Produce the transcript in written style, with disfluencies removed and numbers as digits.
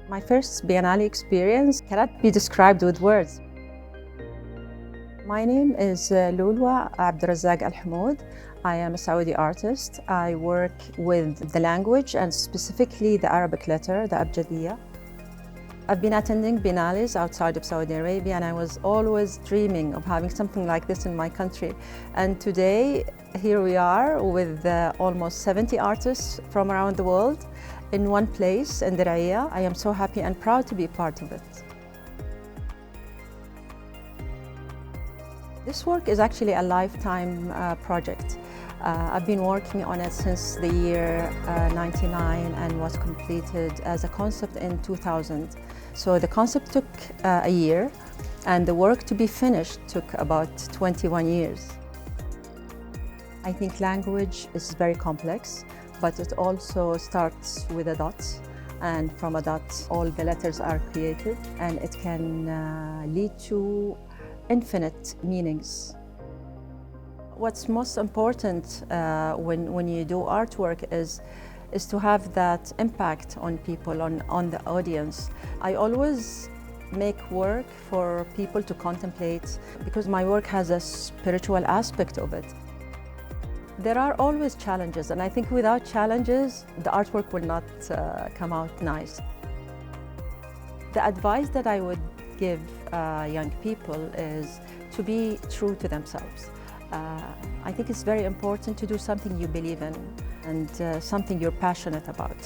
My first Biennale experience cannot be described with words. My name is Lulwah Al-Homoud. I am a Saudi artist. I work with the language and specifically the Arabic letter, the Abjadiyya. I've been attending Biennales outside of Saudi Arabia, and I was always dreaming of having something like this in my country. And today, here we are with almost 70 artists from around the world in one place in Diriyah. I am so happy and proud to be part of it. This work is actually a lifetime project. I've been working on it since the year 99 and was completed as a concept in 2000. So the concept took a year, and the work to be finished took about 21 years. I think language is very complex, but it also starts with a dot, and from a dot all the letters are created, and it can lead to infinite meanings. What's most important when you do artwork is to have that impact on people, on the audience. I always make work for people to contemplate because my work has a spiritual aspect of it. There are always challenges, and I think without challenges, the artwork will not come out nice. The advice that I would give young people is to be true to themselves. I think it's very important to do something you believe in and something you're passionate about.